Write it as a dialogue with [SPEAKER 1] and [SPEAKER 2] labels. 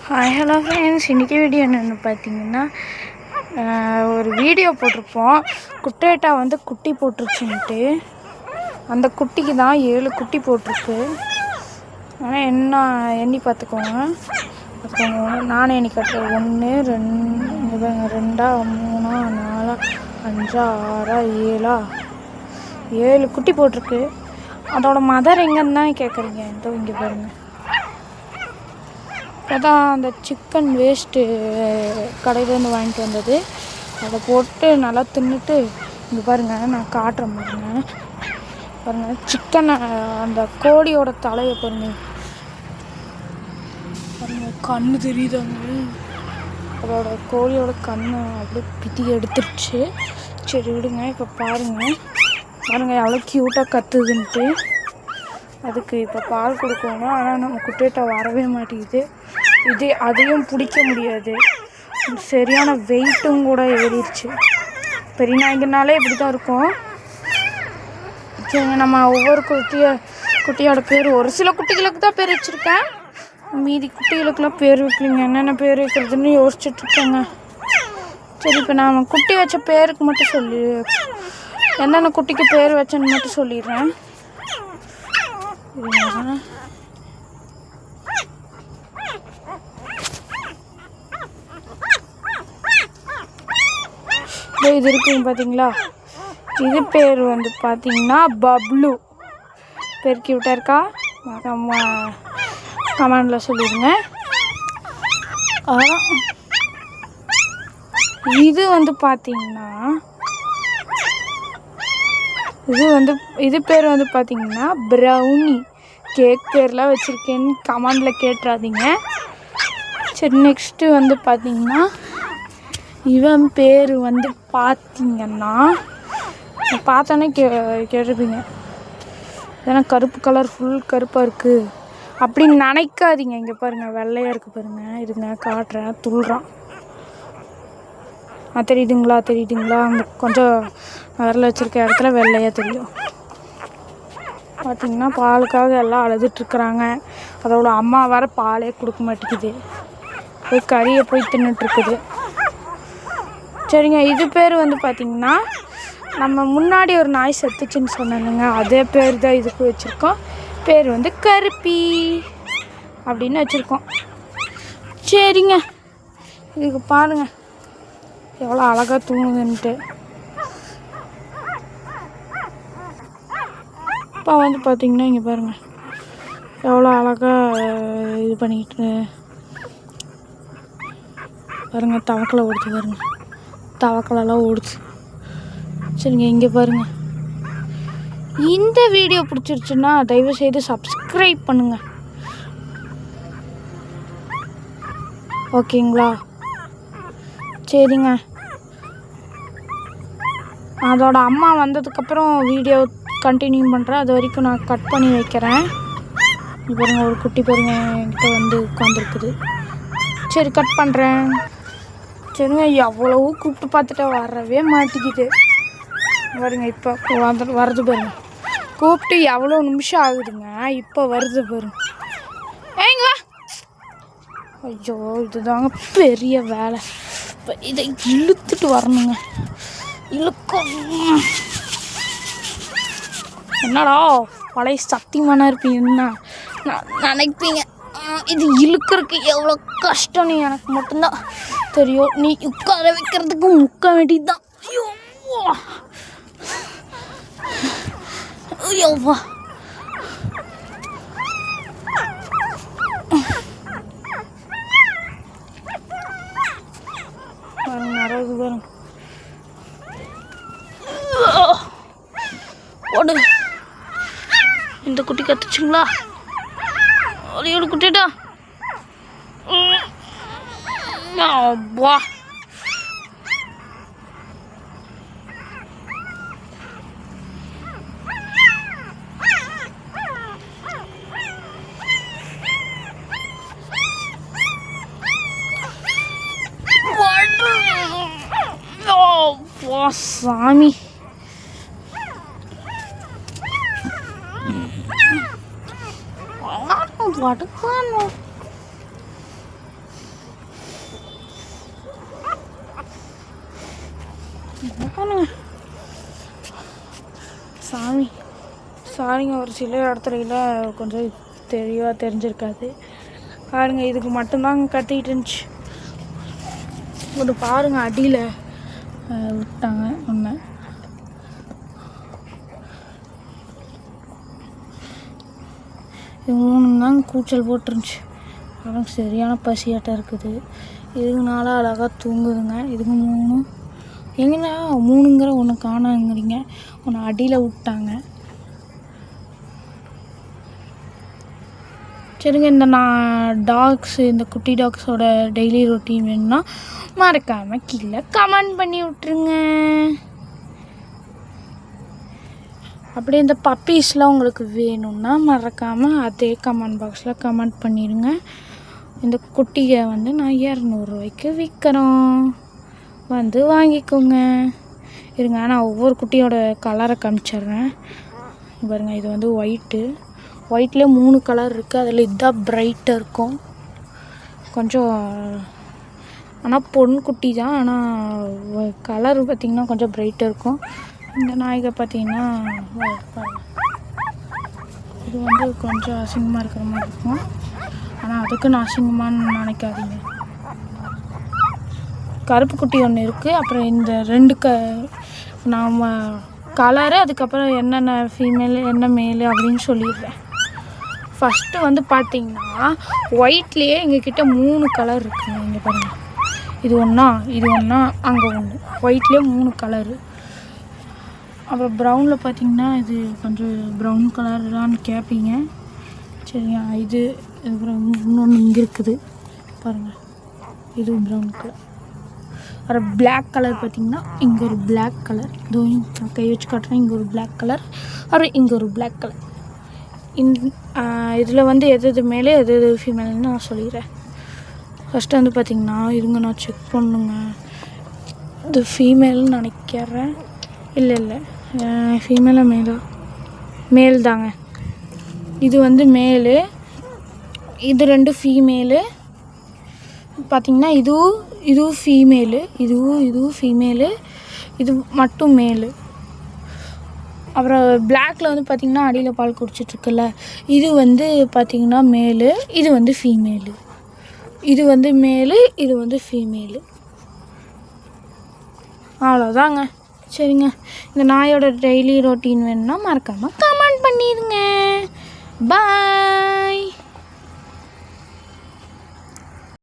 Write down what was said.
[SPEAKER 1] Hi hello friends, இன்றைக்கி video என்னென்னு பார்த்தீங்கன்னா, ஒரு வீடியோ போட்டிருப்போம். குட்டேட்டா வந்து குட்டி போட்டுருச்சுன்ட்டு. அந்த குட்டிக்கு தான் 7 குட்டி போட்டிருக்கு. ஆனால் என்ன எண்ணி பார்த்துக்கோங்க. நானே எண்ணி கட்டுறேன். 1 2 2 3 4 5 6 7 குட்டி போட்டிருக்கு. அதோட மதர் எங்கன்னு தான் கேட்குறீங்க. இதோ இங்கே பாருங்கள். அதான் அந்த சிக்கன் வேஸ்ட்டு கடையிலேருந்து வாங்கிட்டு வந்தது. அதை போட்டு நல்லா தின்னுட்டு இங்கே பாருங்கள், நான் காட்டுறேன் பாருங்கள். சிக்கனை அந்த கோழியோட தலையை பாருங்கள், கண்ணு தெரியுதாங்க. அதோட கோழியோட கண்ணை அப்படியே பிதி எடுத்துருச்சு. சரி விடுங்க. இப்போ பாருங்கள் எவ்வளோ க்யூட்டாக கத்துதுன்ட்டு. அதுக்கு இப்போ பால் கொடுக்கணும். ஆனால் நம்ம குட்டேட்டா வரவே மாட்டேங்குது. அதையும் பிடிக்க முடியாது. சரியான வெயிட்டும் கூட ஏறிடுச்சு. பெரிய நாய்க்குனாலே இப்படி தான் இருக்கும். சரிங்க, நம்ம ஒவ்வொரு குட்டியோட பேர் ஒரு சில குட்டிகளுக்கு தான் பேர் வச்சுருக்கேன். மீதி குட்டிகளுக்கெல்லாம் பேர் வைக்கலிங்க. என்னென்ன பேர் வைக்கிறதுன்னு யோசிச்சுட்ருக்கேங்க. சரி, இப்போ நான் குட்டி வச்ச பேருக்கு மட்டும் என்னென்ன குட்டிக்கு பேர் வச்சேன்னு மட்டும் சொல்லிடுறேன். இது இருக்குங்க பார்த்தீங்களா. இது பேர் வந்து பார்த்தீங்கன்னா பப்ளு. பேர் கியூட்டாக இருக்கா? கமெண்டில் சொல்லிடுங்க. அதான் இது வந்து பார்த்தீங்கன்னா இது பேர் வந்து பார்த்தீங்கன்னா ப்ரௌனி. கேக் பேர்லாம் வச்சுருக்கேன்னு கமெண்டில் கேட்டுறாதீங்க. சரி, நெக்ஸ்ட்டு வந்து பார்த்தீங்கன்னா இவன் பேர் வந்து பார்த்தீங்கன்னா பார்த்தோன்னே கேட்டிருப்பீங்க, ஏன்னா கருப்பு கலர் ஃபுல் கருப்பாக இருக்குது அப்படின்னு நினைக்காதீங்க. இங்கே பாருங்கள், வெள்ளையாக இருக்குது பாருங்கள். இதுங்க காட்டுறேன், துள்ளுறான். தெரியுதுங்களா? அந்த கொஞ்சம் விரல வச்சுருக்க இடத்துல வெள்ளையாக தெரியும். பார்த்திங்கன்னா பாலுக்காக எல்லாம் அழுதுட்டுருக்குறாங்க. அதோட அம்மா வேறு பாலே கொடுக்க மாட்டேங்குது. போய் கறியை போய் தின்னுட்டுருக்குது. சரிங்க, இது பேர் வந்து பார்த்திங்கன்னா நம்ம முன்னாடி ஒரு நாய் செத்துச்சுன்னு சொன்னேங்க, அதே பேர் தான் இதுக்கு வச்சுருக்கோம். பேர் வந்து கருப்பி அப்படின்னு வச்சுருக்கோம். சரிங்க, இதுக்கு பாருங்கள் எவ்வளோ அழகாக தூங்குதுன்ட்டு. இப்போ வந்து பார்த்திங்கன்னா இங்கே பாருங்கள் எவ்வளோ அழகாக இது பண்ணிக்கிட்டு பாருங்கள். தவக்கலை ஓடுது பாருங்கள், தவக்கலெல்லாம் ஓடுச்சு. சரிங்க, இங்கே பாருங்கள். இந்த வீடியோ பிடிச்சிருச்சுன்னா தயவுசெய்து சப்ஸ்கிரைப் பண்ணுங்கள். ஓகேங்களா? சரிங்க, அதோட அம்மா வந்ததுக்கப்புறம் வீடியோ கண்டினியூ பண்ணுறேன். அது வரைக்கும் நான் கட் பண்ணி வைக்கிறேன். இது பாருங்கள், ஒரு குட்டி பாருங்க என்கிட்ட வந்து உட்காந்துருக்குது. சரி, கட் பண்ணுறேன். சரிங்க, எவ்வளவோ கூப்பிட்டு பார்த்துட்டு வரவே மாட்டேங்குது பாருங்க. இப்போ வருது பாருங்க. கூப்பிட்டு எவ்வளோ நிமிஷம் ஆகுதுங்க, இப்போ வருது பாருங்க. ஏங்க, ஐயோ இதுதாங்க பெரிய வேலை. இப்போ இதை இழுத்துட்டு வரணுங்க. என்னடா பழைய சக்திமானா இருப்பீங்கன்னா நினைப்பீங்க. இது இழுக்கிறதுக்கு எவ்வளோ கஷ்டம்னு எனக்கு மட்டும்தான் தெரியும். நீ உட்கார வைக்கிறதுக்கு முக்க வேண்டியது தான். ஐயோவா, நடக்குது பாருங்க. ஓடு, இந்த குட்டி கத்துச்சுங்களா? ஒரு குட்டிட்டா வா. சாமி, படுக்கானோ சாமி சாரிங்க, ஒரு சில இடத்துல கொஞ்சம் தெளிவாக தெரிஞ்சிருக்காது பாருங்க. இதுக்கு மட்டும்தாங்க கத்திக்கிட்டு இருந்துச்சு. ஒன்று பாருங்க, அடியில் விட்டாங்க ஒன்று. இது 3 தாங்க கூச்சல் போட்டுருந்துச்சு. அப்புறம் சரியான பசியாட்டம் இருக்குது. இதுக்குனால அழகாக தூங்குதுங்க. இதுக்கு 3 எங்கன்னா 3ங்கிற ஒன்று காணாங்கிறீங்க. ஒன்று அடியில் விட்டாங்க. சரிங்க, இந்த குட்டி டாக்ஸோட டெய்லி ரொட்டீன் வேணும்னா மறக்காமல் கீழே கமெண்ட் பண்ணி விட்ருங்க. அப்படியே இந்த பப்பீஸ்லாம் உங்களுக்கு வேணும்னா மறக்காமல் அதே கமெண்ட் பாக்ஸில் கமெண்ட் பண்ணிடுங்க. இந்த குட்டியை வந்து நான் 200 ரூபாய்க்கு விற்கிறோம், வந்து வாங்கிக்கோங்க. இருங்க, நான் ஒவ்வொரு குட்டியோட கலரை காமிச்சிட்றேன். பாருங்கள், இது வந்து ஒயிட்லேயே 3 கலர் இருக்குது. அதில் இதுதான் பிரைட்டாக இருக்கும் கொஞ்சம். ஆனால் பொன் குட்டி தான், ஆனால் கலர் பார்த்திங்கன்னா கொஞ்சம் பிரைட்டாக இருக்கும். இந்த நாய்கை பார்த்திங்கன்னா இது வந்து கொஞ்சம் அசிங்கமாக இருக்கிற மாதிரி இருக்கும். ஆனால் அதுக்கு நான் அசிங்கமானு நினைக்காதீங்க. கருப்பு குட்டி ஒன்று இருக்குது. அப்புறம் இந்த 2 நாம் கலரு, அதுக்கப்புறம் என்னென்ன ஃபீமேலு என்ன மேலு அப்படின்னு சொல்லிடுறேன். ஃபஸ்ட்டு வந்து பார்த்திங்கன்னா ஒயிட்லேயே எங்கக்கிட்ட 3 கலர் இருக்குங்க. இங்கே பாருங்கள், இது ஒன்றா அங்கே ஒன்று. ஒயிட்லேயே 3 கலரு. அப்புறம் ப்ரௌனில் பார்த்திங்கன்னா இது கொஞ்சம் ப்ரௌன் கலரான்னு கேட்பீங்க. சரிங்க, இது அப்புறம் இன்னொன்று இங்கே இருக்குது பாருங்கள், இதுவும் ப்ரௌன் கலர். அப்புறம் பிளாக் கலர் பார்த்திங்கன்னா இங்கே ஒரு பிளாக் கலர், இதுவும் கை வச்சு காட்டுறேன். இங்கே ஒரு பிளாக் கலர், அப்புறம் இங்கே ஒரு பிளாக் கலர். இதில் வந்து எது மேலே எது ஃபீமேல்னு நான் சொல்லிடுறேன். ஃபஸ்ட்டு வந்து பார்த்திங்கன்னா இருங்க, நான் செக் பண்ணுங்க. இது ஃபீமேல்னு நினைக்கிறேன். இல்லை ஃபீமேலாக மேல் தாங்க. இது வந்து மேலு, இது 2 ஃபீமேலு. பார்த்திங்கன்னா இதுவும் ஃபீமேலு, இதுவும் ஃபீமேலு, இது மட்டும் மேலு. அப்புறம் பிளாக்கில் வந்து பார்த்திங்கன்னா அடியில் பால் குடிச்சிட்ருக்குல்ல, இது வந்து பார்த்திங்கன்னா மேலு, இது வந்து ஃபீமேலு. இது வந்து மேலு, இது வந்து ஃபீமேலு. அவ்வளோதாங்க. சரிங்க, இந்த நாயோட டெய்லி ரொட்டீன் வேணும்னா மறக்காமல் கமெண்ட் பண்ணிடுங்க. பாய்.